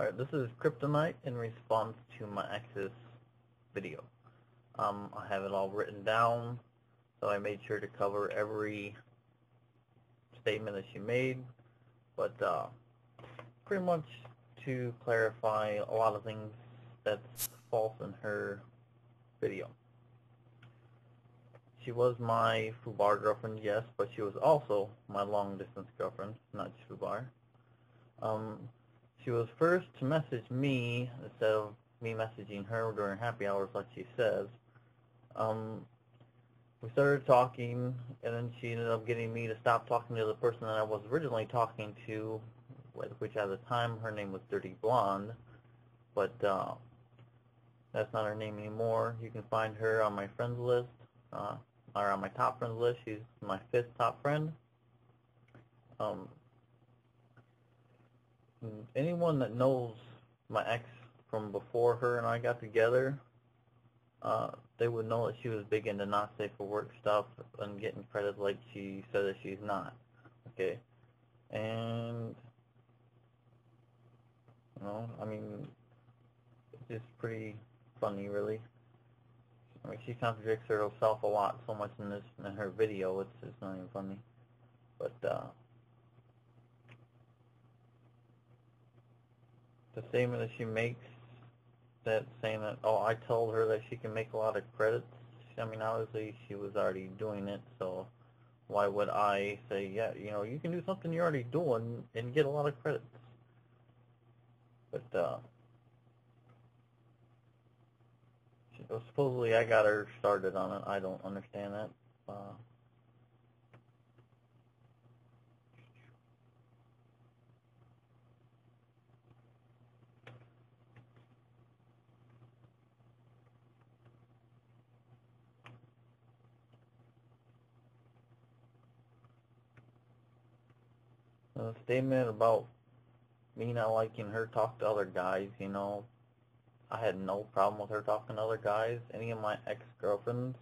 Alright, this is Kryptonite in response to my ex's video. I have it all written down, so I made sure to cover every statement that she made, but pretty much to clarify a lot of things that's false in her video. She was my FUBAR girlfriend, yes, but she was also my long-distance girlfriend, not just FUBAR. She was first to message me instead of me messaging her during happy hours like she says. We started talking, and then she ended up getting me to stop talking to the person that I was originally talking to, which at the time her name was Dirty Blonde, but that's not her name anymore. You can find her on my friends list, or on my top friends list. She's my 5th top friend. Anyone that knows my ex from before her and I got together, they would know that she was big into not safe for work stuff and getting credit like she said that she's not. Okay, and I mean, it's just pretty funny, really. I mean, she contradicts herself a lot, so much in her video. It's not even funny, but the statement that she makes, that saying that, oh, I told her that she can make a lot of credits. I mean, obviously she was already doing it, so why would I say, yeah, you can do something you're already doing and get a lot of credits? But supposedly I got her started on it. I don't understand that. A statement about me not liking her talk to other guys, I had no problem with her talking to other guys. Any of my ex-girlfriends,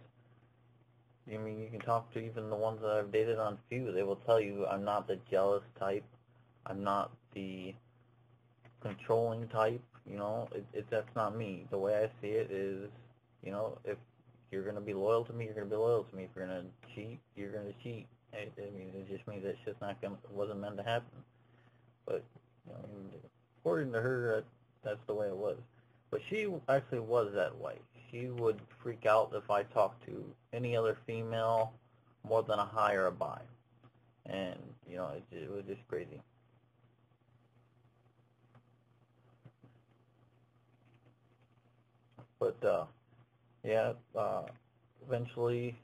I mean, you can talk to even the ones that I've dated on Few, they will tell you I'm not the jealous type. I'm not the controlling type, that's not me. The way I see it is, if you're going to be loyal to me, you're going to be loyal to me. If you're going to cheat, you're going to cheat. I mean, it just means that shit's wasn't meant to happen. But, according to her, that's the way it was. But she actually was that way. She would freak out if I talked to any other female more than a hi or a bye. And, it was just crazy. But, yeah, eventually,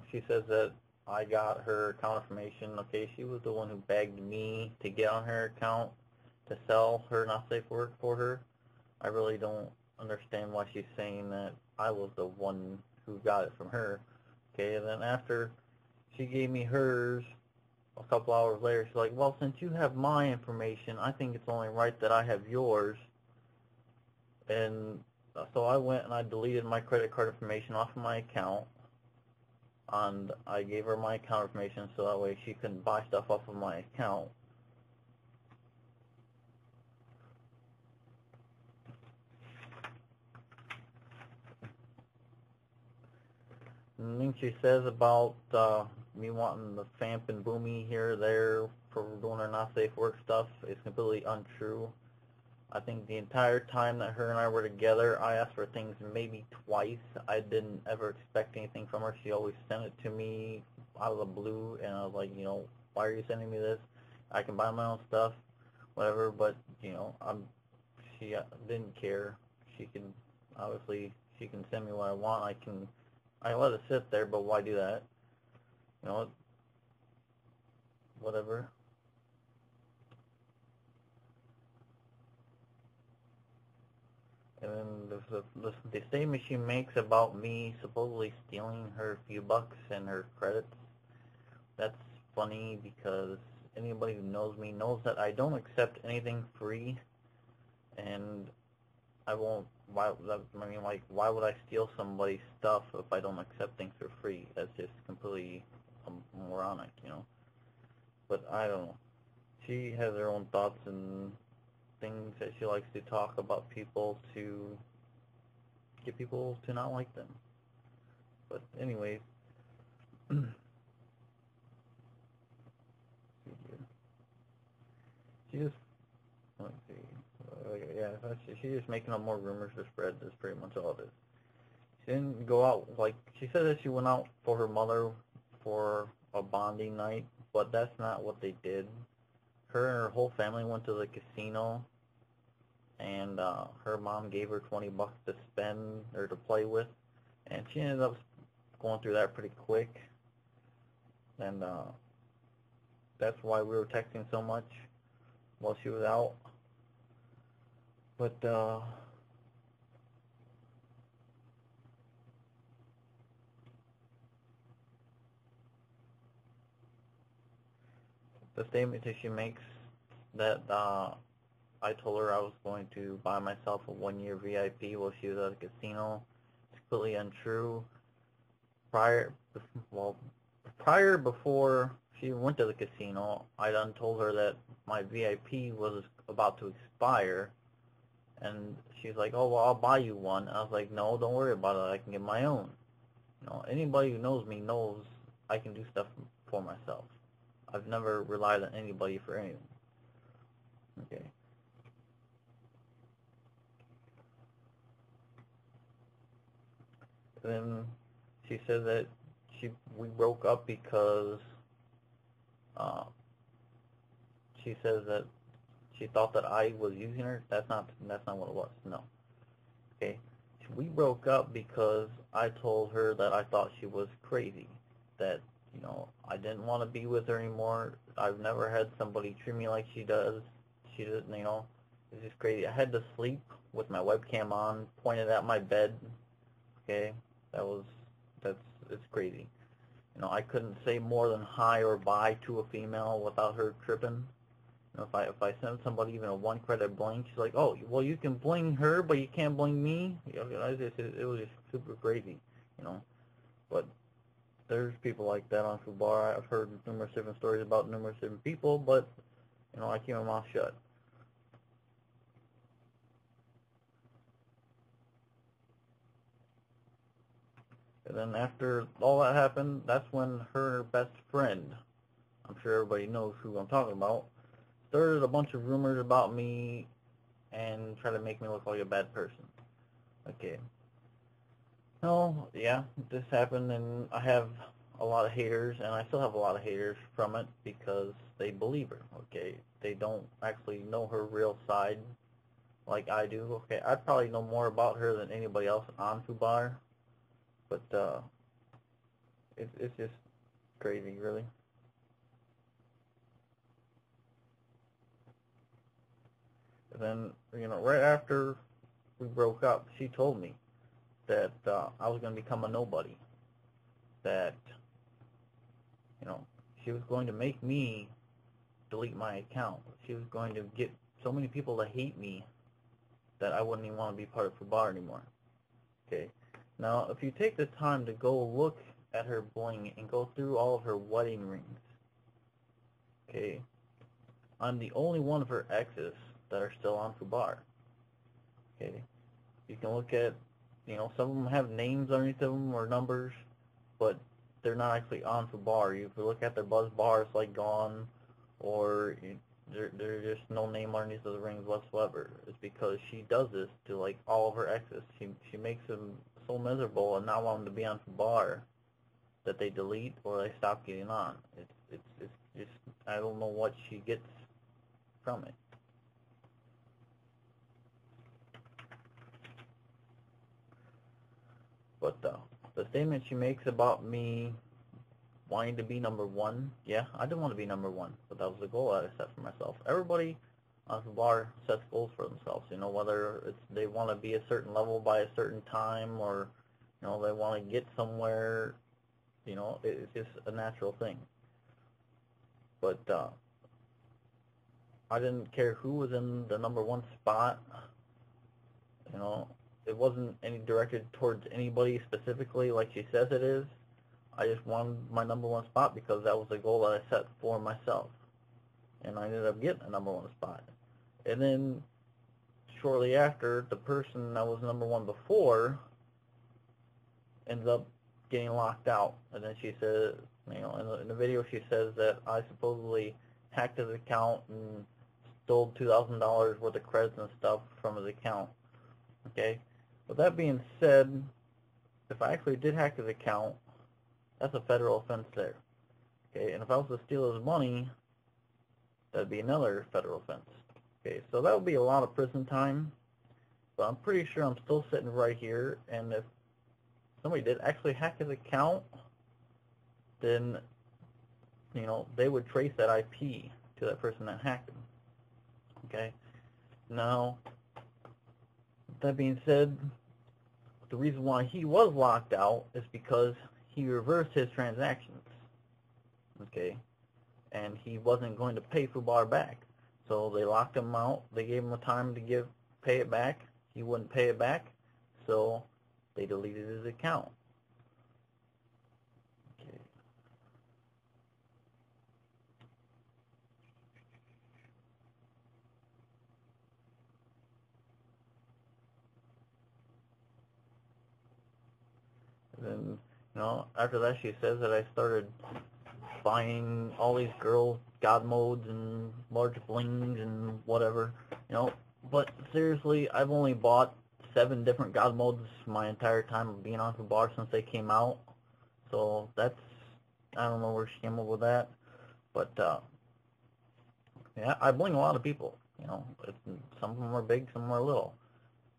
she says that I got her account information. Okay, she was the one who begged me to get on her account to sell her not safe work for her. I really don't understand why she's saying that I was the one who got it from her. Okay, and then after she gave me hers, a couple hours later, she's like, well, since you have my information, I think it's only right that I have yours. And so I went and I deleted my credit card information off of my account, and I gave her my account information so that way she couldn't buy stuff off of my account. And then she says about me wanting the Famp and Boomy here or there for doing her not safe work stuff is completely untrue. I think the entire time that her and I were together, I asked for things maybe twice. I didn't ever expect anything from her. She always sent it to me out of the blue, and I was like, why are you sending me this? I can buy my own stuff, whatever, but, she didn't care. Obviously, she can send me what I want. I let it sit there, but why do that? Whatever. And then the statement she makes about me supposedly stealing her few bucks and her credits, that's funny because anybody who knows me knows that I don't accept anything free, and I won't. Why would I steal somebody's stuff if I don't accept things for free? That's just completely moronic, But I don't know. She has her own thoughts and things that she likes to talk about people to get people to not like them. But anyways, she just, let's see, yeah, she's just making up more rumors to spread. That's pretty much all it is. She didn't go out, like, she said that she went out for her mother for a bonding night, but that's not what they did. Her and her whole family went to the casino, and her mom gave her $20 to spend or to play with, and she ended up going through that pretty quick, and that's why we were texting so much while she was out. But the statement that she makes that I told her I was going to buy myself a 1-year VIP while she was at a casino. It's completely untrue. Before she went to the casino, I done told her that my VIP was about to expire, and she's like, "Oh, well, I'll buy you one." I was like, "No, don't worry about it. I can get my own." You know, anybody who knows me knows I can do stuff for myself. I've never relied on anybody for anything. Okay. Then she said that we broke up because uh, she says that she thought that I was using her. That's not what it was. No. Okay. We broke up because I told her that I thought she was crazy. That, you know, I didn't want to be with her anymore. I've never had somebody treat me like she does. She doesn't, you know, it's just crazy. I had to sleep with my webcam on, pointed at my bed. Okay. It's crazy. You know, I couldn't say more than hi or bye to a female without her tripping. You know, if I send somebody even a 1-credit bling, she's like, "Oh, well, you can bling her, but you can't bling me." You know, it was just super crazy, you know. But there's people like that on Fubar. I've heard numerous different stories about numerous different people, but, you know, I keep my mouth shut. And then after all that happened, that's when her best friend, I'm sure everybody knows who I'm talking about, started a bunch of rumors about me and tried to make me look like a bad person. Okay. No, yeah, this happened, and I have a lot of haters, and I still have a lot of haters from it because they believe her, okay? They don't actually know her real side like I do. Okay, I probably know more about her than anybody else on Fubar, but it's just crazy, really. And then, you know, right after we broke up, she told me that I was going to become a nobody, that, you know, she was going to make me delete my account. She was going to get so many people to hate me that I wouldn't even want to be part of Fubar anymore. Okay. Now, if you take the time to go look at her bling and go through all of her wedding rings, okay, I'm the only one of her exes that are still on Fubar. Okay. You can look at, you know, some of them have names underneath them or numbers, but they're not actually on Fubar. You can look at their buzz bar, it's like gone, or there's just no name underneath the rings whatsoever. It's because she does this to like all of her exes. She makes them so miserable and not want them to be on Fubar that they delete or they stop getting on. It's just, I don't know what she gets from it. But the statement she makes about me wanting to be number one, yeah, I didn't want to be number one, but that was the goal that I set for myself. Everybody on Fubar sets goals for themselves, you know, whether it's they want to be a certain level by a certain time or, you know, they want to get somewhere, you know, it's just a natural thing. But I didn't care who was in the number one spot, you know, it wasn't any directed towards anybody specifically like she says it is. I just wanted my number one spot because that was the goal that I set for myself. And I ended up getting a number one spot. And then shortly after, the person that was number one before ends up getting locked out. And then she says, you know, in the video she says that I supposedly hacked his account and stole $2,000 worth of credits and stuff from his account. Okay? With that being said, if I actually did hack his account, that's a federal offense there. Okay? And if I was to steal his money, that'd be another federal offense. Okay? So that would be a lot of prison time. But I'm pretty sure I'm still sitting right here, and if somebody did actually hack his account, then, you know, they would trace that IP to that person that hacked him. Okay? Now, that being said, the reason why he was locked out is because he reversed his transactions. Okay? And he wasn't going to pay FUBAR back. So they locked him out. They gave him a time to pay it back. He wouldn't pay it back. So they deleted his account. Okay. And then, you know, after that she says that I started buying all these girls god modes and large blings and whatever, you know, but seriously, I've only bought 7 different god modes my entire time of being on FUBAR since they came out. So that's, I don't know where she came up with that, but yeah, I bling a lot of people, you know. Some of them are big, some of them are little,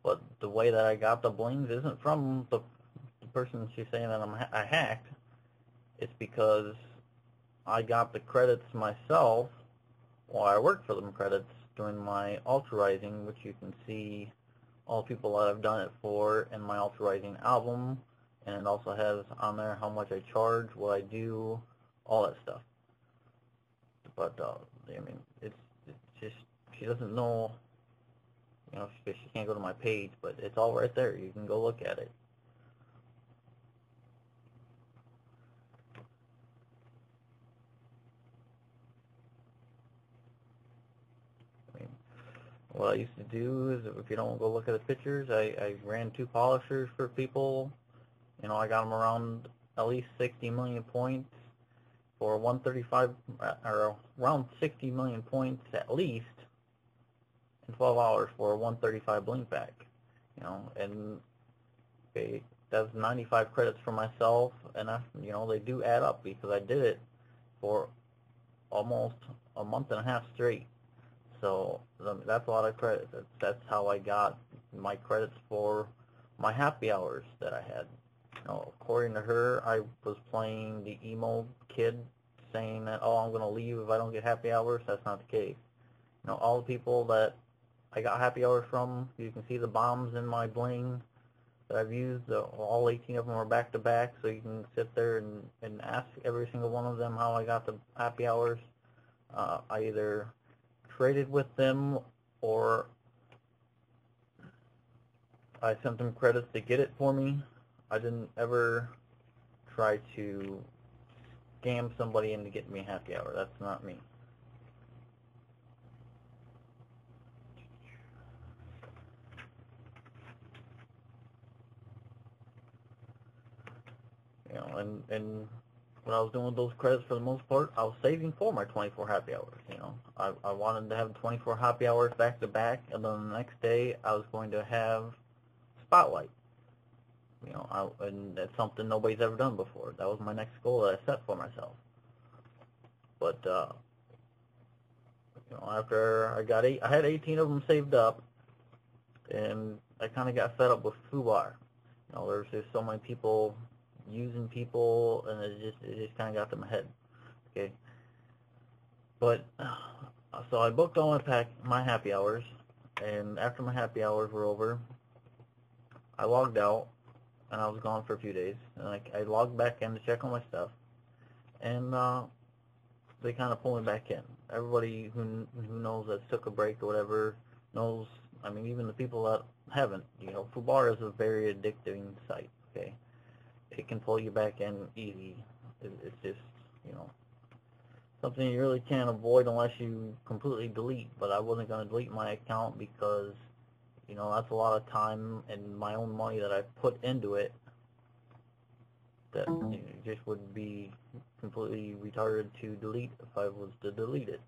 but the way that I got the blings isn't from the person she's saying that I hacked. It's because I got the credits myself, or I worked for them credits during my Ultra Rising, which you can see all the people that I've done it for in my Ultra Rising album, and it also has on there how much I charge, what I do, all that stuff. But I mean, it's just, she doesn't know, you know, she can't go to my page, but it's all right there. You can go look at it. What I used to do is, if you don't go look at the pictures, I ran 2 polishers for people. You know, I got them around at least 60 million points for 135, or around 60 million points at least in 12 hours for a 135 bling pack. You know, and that's 95 credits for myself, and you know, they do add up because I did it for almost a month and a half straight. So that's a lot of credits. That's how I got my credits for my happy hours that I had. You know, according to her, I was playing the emo kid, saying that, oh, I'm going to leave if I don't get happy hours. That's not the case. You know, all the people that I got happy hours from, you can see the bombs in my bling that I've used. All 18 of them are back to back, so you can sit there and ask every single one of them how I got the happy hours. I either traded with them, or I sent them credits to get it for me. I didn't ever try to scam somebody into getting me a happy hour. That's not me. You know, and when I was doing those credits, for the most part, I was saving for my 24 happy hours. You know, I wanted to have 24 happy hours back to back, and then the next day I was going to have Spotlight. You know, and that's something nobody's ever done before. That was my next goal that I set for myself. But you know, after I had 18 of them saved up, and I kind of got fed up with FUBAR. You know, there's just so many people using people, and it just kind of got to my head. Okay, but so I booked all my happy hours, and after my happy hours were over, I logged out, and I was gone for a few days, and I logged back in to check on my stuff, and they kind of pulled me back in. Everybody who knows that took a break or whatever knows. I mean, even the people that haven't. You know, FUBAR is a very addicting site. Okay. It can pull you back in easy. It's just, you know, something you really can't avoid unless you completely delete. But I wasn't going to delete my account because you know, that's a lot of time and my own money that I put into it that just would be completely retarded to delete if I was to delete it.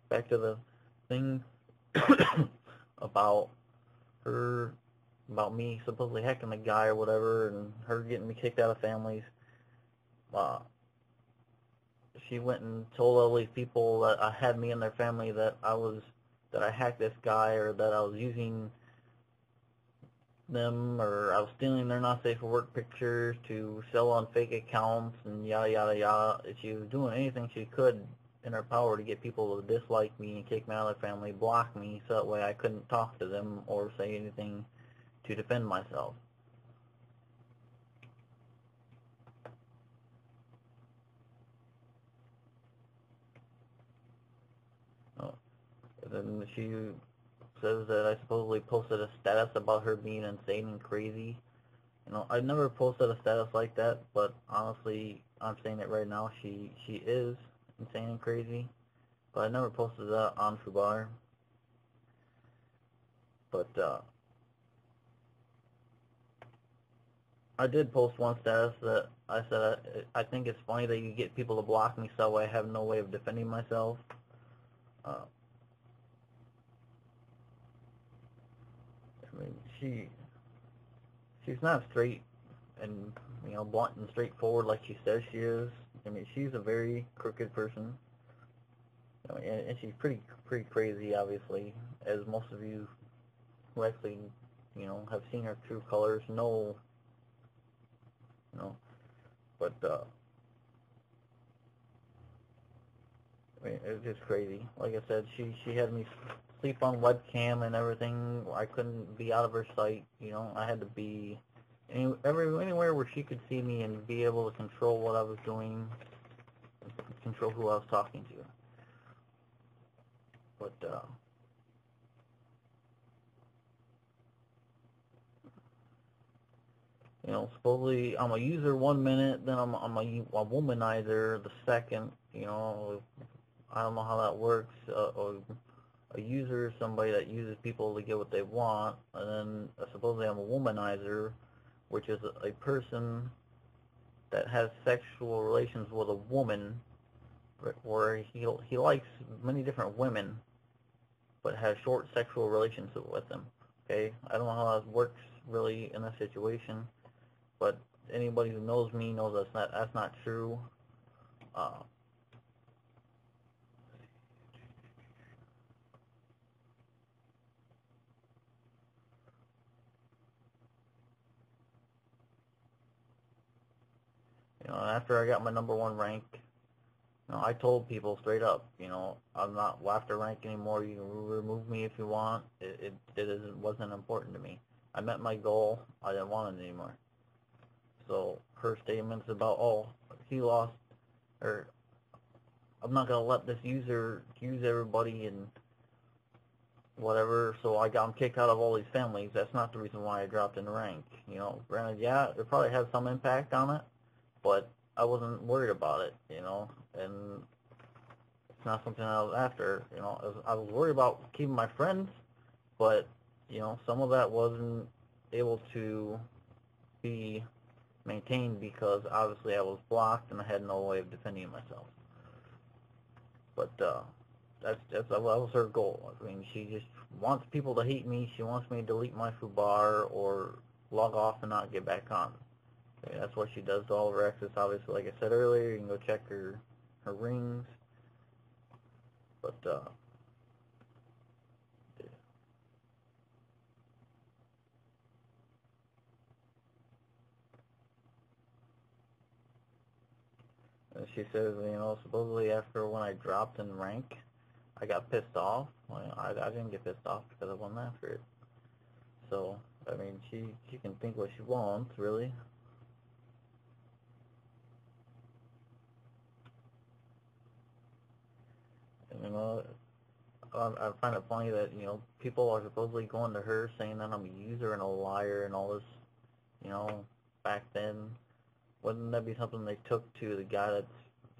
Back to the thing about her, about me supposedly hacking the guy or whatever, and her getting me kicked out of families. Uh, she went and told all these people that I had me in their family that I hacked this guy, or that I was using them, or I was stealing their not safe for work pictures to sell on fake accounts, and yada yada yada. She was doing anything she could in her power to get people to dislike me and kick me out of their family, block me, so that way I couldn't talk to them or say anything to defend myself. Then she says that I supposedly posted a status about her being insane and crazy. You know, I never posted a status like that, but honestly, I'm saying it right now, she is insane and crazy. But I never posted that on Fubar. But I did post one status that I said I think it's funny that you get people to block me, so I have no way of defending myself. I mean, she's not straight and, you know, blunt and straightforward like she says she is. I mean, she's a very crooked person. You know, and she's pretty crazy, obviously, as most of you who actually, you know, have seen her true colors know. You know, but I mean, it was just crazy. Like I said, she had me sleep on webcam and everything. I couldn't be out of her sight. You know, I had to be anywhere where she could see me and be able to control what I was doing, control who I was talking to. But you know, supposedly I'm a user 1 minute, then I'm a womanizer the second. You know, I don't know how that works. A user is somebody that uses people to get what they want, and then supposedly I'm a womanizer, which is a person that has sexual relations with a woman, where he likes many different women, but has short sexual relations with them. Okay, I don't know how that works really in this situation, but anybody who knows me knows that's not true. You know, after I got my #1 rank, you know, I told people straight up, you know, I'm not after rank anymore. You can remove me if you want. Wasn't important to me. I met my goal. I didn't want it anymore. So her statements about, oh, he lost, or I'm not gonna let this user use everybody and whatever. So I got him kicked out of all these families. That's not the reason why I dropped in rank. You know, granted, yeah, it probably had some impact on it, but I wasn't worried about it, you know, and it's not something I was after, you know. I was worried about keeping my friends, but, you know, some of that wasn't able to be maintained because obviously I was blocked and I had no way of defending myself. But that was her goal. I mean, she just wants people to hate me. She wants me to delete my Fubar or log off and not get back on. Okay, that's what she does to all of her exes. Obviously, like I said earlier, you can go check her rings. But she says, you know, supposedly after when I dropped in rank, I got pissed off. Well, I didn't get pissed off because I won after it. So, I mean, she can think what she wants, really. You know, I find it funny that, you know, people are supposedly going to her saying that I'm a user and a liar and all this, you know, back then. Wouldn't that be something they took to the guy that's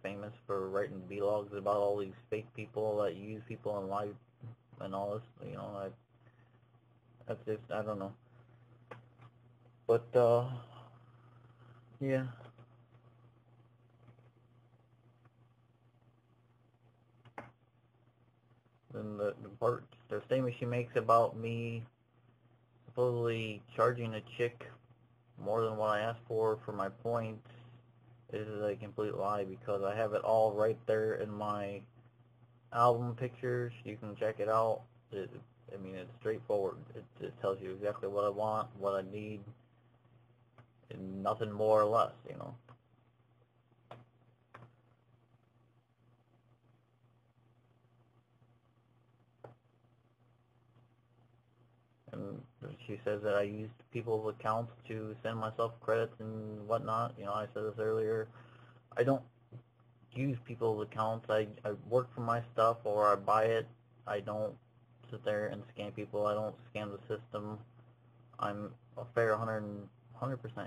famous for writing vlogs about all these fake people that use people in life and all this, you know, that's just, I don't know. But, yeah. Then the statement she makes about me supposedly charging a chick more than what I asked for my points is a complete lie, because I have it all right there in my album pictures. You can check it out. I mean, it's straightforward. It tells you exactly what I want, what I need, and nothing more or less, you know. And she says that I used people's accounts to send myself credits and whatnot. You know, I said this earlier. I don't use people's accounts. I work for my stuff, or I buy it. I don't sit there and scam people. I don't scam the system. I'm a fair 100%,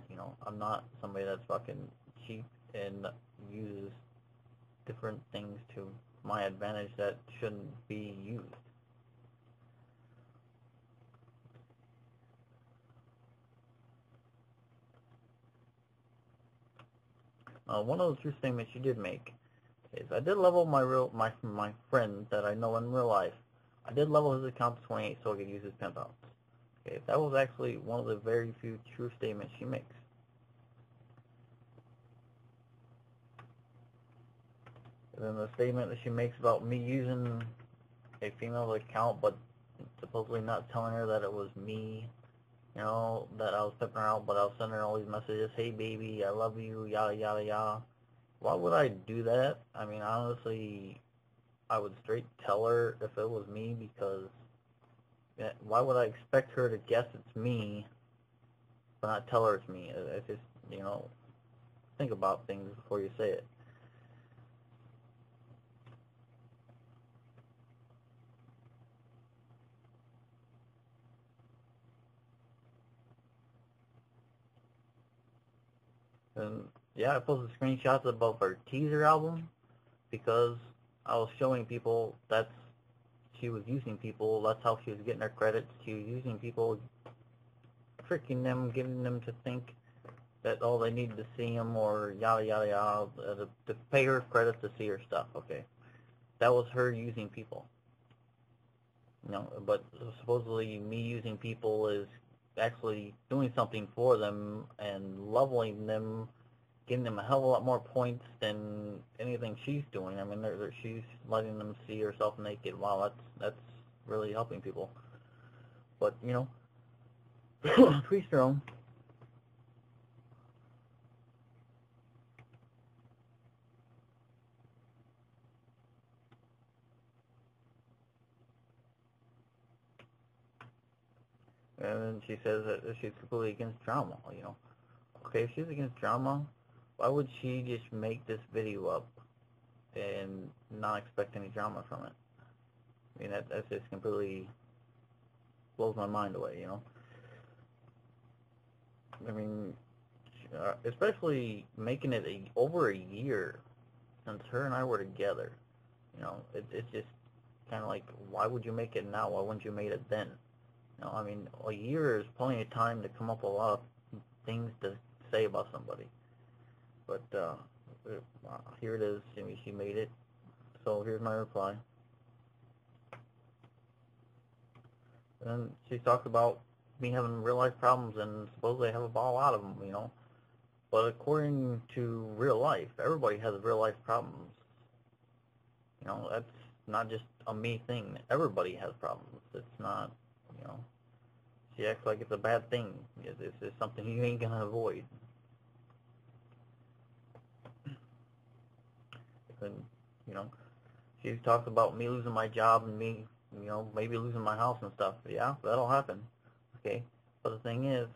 you know. I'm not somebody that's fucking cheap and uses different things to my advantage that shouldn't be used. One of the true statements you did make is, I did level my friend that I know in real life. I did level his account to 28 so I could use his pimp outs. Okay, that was actually one of the very few true statements she makes. And then the statement that she makes about me using a female account, but supposedly not telling her that it was me, you know, that I was pimping her out, but I was sending her all these messages, hey baby, I love you, yada yada yada. Why would I do that? I mean, honestly, I would straight tell her if it was me, because why would I expect her to guess it's me, but not tell her it's me? It's just, you know, think about things before you say it. And yeah, I posted screenshots of her teaser album because I was showing people she was using people. That's how she was getting her credits. She was using people, tricking them, getting them to think that all they needed to see them, or yada yada yada, to pay her credits to see her stuff. Okay, that was her using people. You know, but supposedly me using people is actually doing something for them and leveling them, giving them a hell of a lot more points than anything she's doing. I mean, she's letting them see herself naked. Wow, that's really helping people. But, you know, to each their own. And she says that she's completely against drama, you know. Okay, if she's against drama, why would she just make this video up and not expect any drama from it? I mean, that's just completely blows my mind away, you know. I mean, especially making it over a year since her and I were together. You know, it's just kind of like, why would you make it now? Why wouldn't you make it then? You know, I mean, a year is plenty of time to come up with a lot of things to say about somebody. But here it is. I mean, she made it. So here's my reply. And she talked about me having real life problems, and supposedly I have a lot of them, you know. But according to real life, everybody has real life problems. You know, that's not just a me thing. Everybody has problems. It's not, you know, she acts like it's a bad thing. It's something you ain't gonna avoid. And, you know, she talks about me losing my job and me, you know, maybe losing my house and stuff. Yeah, that'll happen. Okay? But the thing is,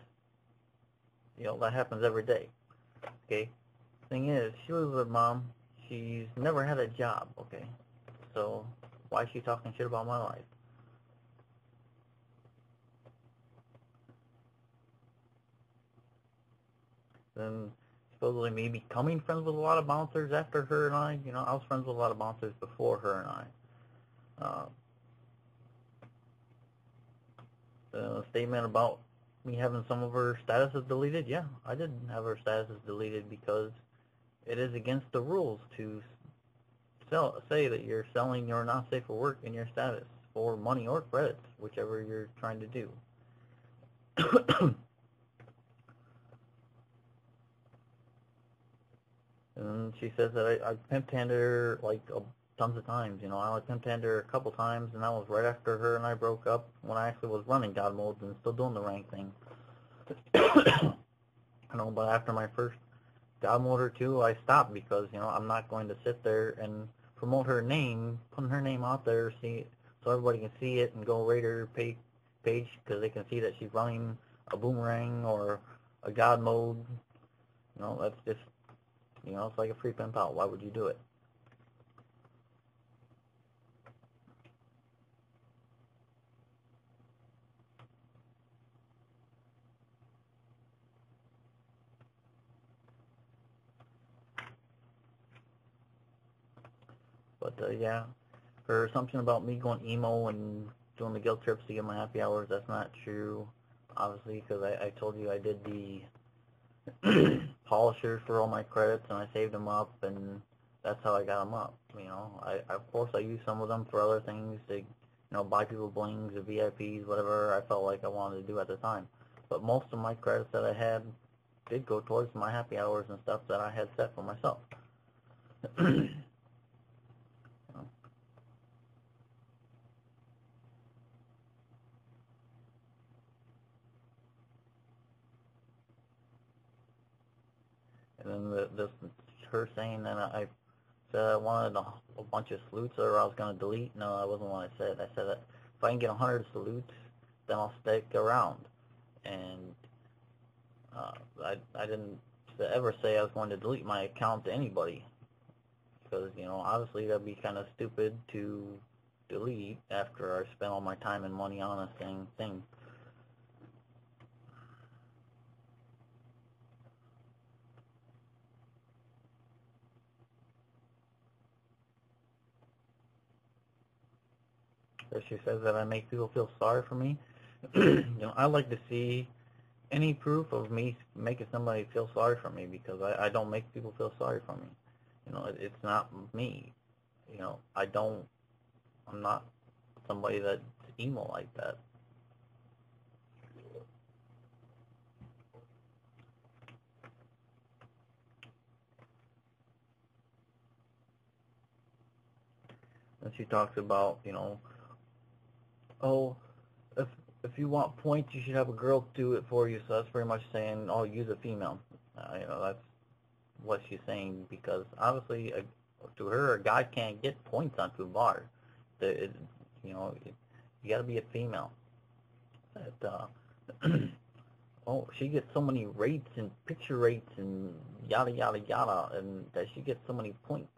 you know, that happens every day. Okay? The thing is, she lives with mom. She's never had a job. Okay? So Why is she talking shit about my life? Then supposedly me becoming friends with a lot of bouncers after her and I. You know, I was friends with a lot of bouncers before her and I. The statement about me having some of her statuses deleted, yeah, I did have her statuses deleted because it is against the rules to say that you're selling your not safe for work in your status for money or credits, whichever you're trying to do. And she says that I pimp-handed her like tons of times. You know, I only pimp-handed her a couple times, and that was right after her and I broke up when I actually was running God modes and still doing the rank thing. You know, but after my first God mode or two, I stopped because, you know, I'm not going to sit there and promote her name, putting her name out there, so everybody can see it and go rate her page because they can see that she's running a boomerang or a God mode. You know, that's just, you know, it's like a free pimp out. Why would you do it? But yeah, her assumption about me going emo and doing the guilt trips to get my happy hours, that's not true, obviously, because I told you I did the polishers for all my credits and I saved them up, and that's how I got them up. You know, of course I used some of them for other things to, you know, buy people blings or VIPs, whatever I felt like I wanted to do at the time. But most of my credits that I had did go towards my happy hours and stuff that I had set for myself. And then her saying that I said I wanted a bunch of salutes or I was going to delete. No, that wasn't what I said. I said that if I can get 100 salutes, then I'll stick around. And I didn't ever say I was going to delete my account to anybody. Because, you know, obviously that'd be kind of stupid to delete after I spent all my time and money on a thing. So she says that I make people feel sorry for me. You know, I like to see any proof of me making somebody feel sorry for me because I don't make people feel sorry for me. You know, it's not me. You know, I'm not somebody that's emo like that. And she talks about, you know, oh, if if you want points, you should have a girl do it for you. So that's pretty much saying, oh, use a female. You know, that's what she's saying because obviously, to her, a guy can't get points on Fubar. You know, you got to be a female. That, oh, she gets so many rates and picture rates and yada yada yada, and that she gets so many points.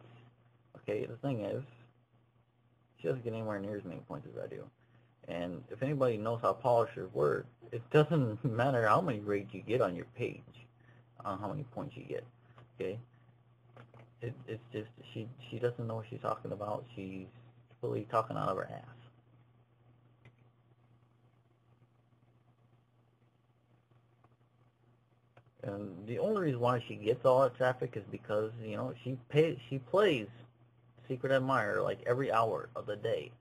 Okay, the thing is, she doesn't get anywhere near as many points as I do. And if anybody knows how polishers work, it doesn't matter how many rates you get on your page, on how many points you get. Okay, it's just she doesn't know what she's talking about. She's fully talking out of her ass. And the only reason why she gets all that traffic is because, you know, she plays Secret Admirer like every hour of the day,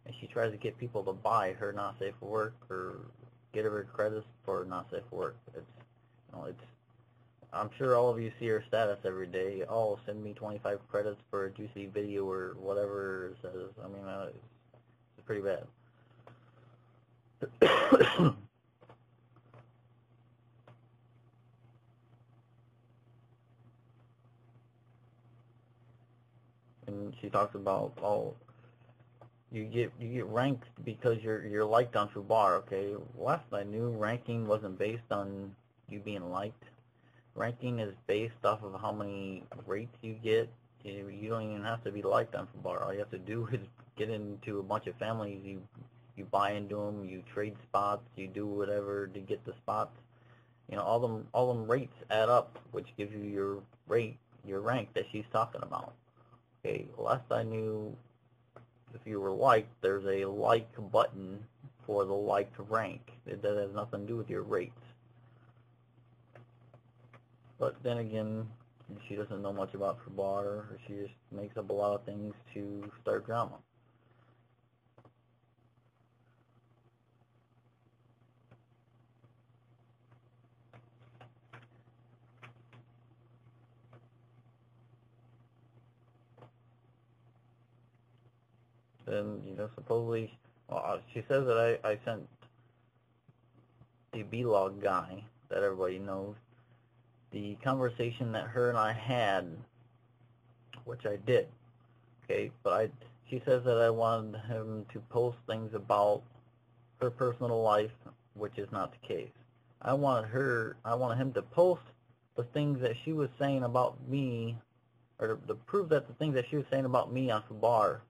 and she tries to get people to buy her Not Safe for Work or get her credits for Not Safe for Work. It's, you know, it's. I'm sure all of you see her status every day. Oh, send me 25 credits for a juicy video or whatever it says. I mean, it's pretty bad. And she talks about, oh, you get ranked because you're liked on Fubar. Okay, last I knew, ranking wasn't based on you being liked. Ranking is based off of how many rates you get You don't even have to be liked on Fubar. All you have to do is get into a bunch of families. You buy into them. You trade spots. You do whatever to get the spots. You know, all them rates add up, which gives you your rate, your rank that she's talking about. Okay, last I knew, if you were liked, there's a like button for the liked rank. That has nothing to do with your rates. But then again, she doesn't know much about Fubar, or she just makes up a lot of things to start drama. And, you know, supposedly, well, she says that I sent the B-Log guy that everybody knows the conversation that her and I had, which I did, okay, but she says that I wanted him to post things about her personal life, which is not the case. I wanted him to post the things that she was saying about me, or to prove that the things that she was saying about me on Fubar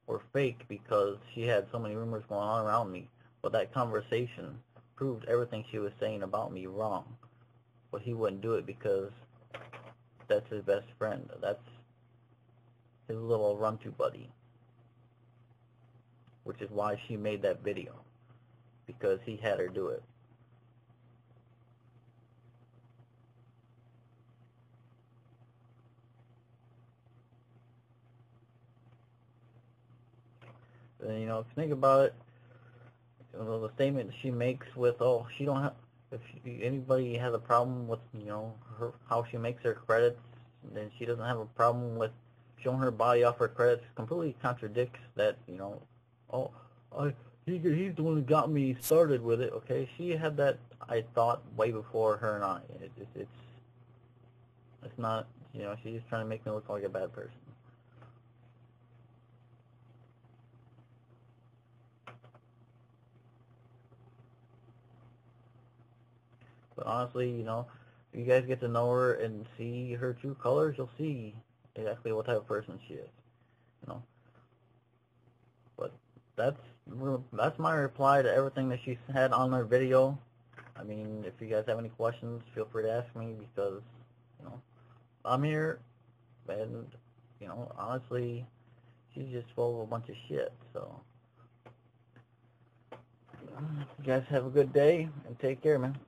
were fake, because she had so many rumors going on around me. But that conversation proved everything she was saying about me wrong. But he wouldn't do it because that's his best friend. That's his little run-to buddy. Which is why she made that video. Because he had her do it. And, you know, if you think about it, you know, the statement she makes with, oh, she don't have, if anybody has a problem with, you know, how she makes her credits, then she doesn't have a problem with showing her body off her credits, completely contradicts that, you know, oh, he's the one who got me started with it, okay? She had that, I thought, way before her and I. It's not, you know, she's just trying to make me look like a bad person. But honestly, you know, if you guys get to know her and see her true colors, you'll see exactly what type of person she is, you know. But that's my reply to everything that she had on her video. I mean, if you guys have any questions, feel free to ask me, because, you know, I'm here, and, you know, honestly, she's just full of a bunch of shit, so. You guys have a good day, and take care, man.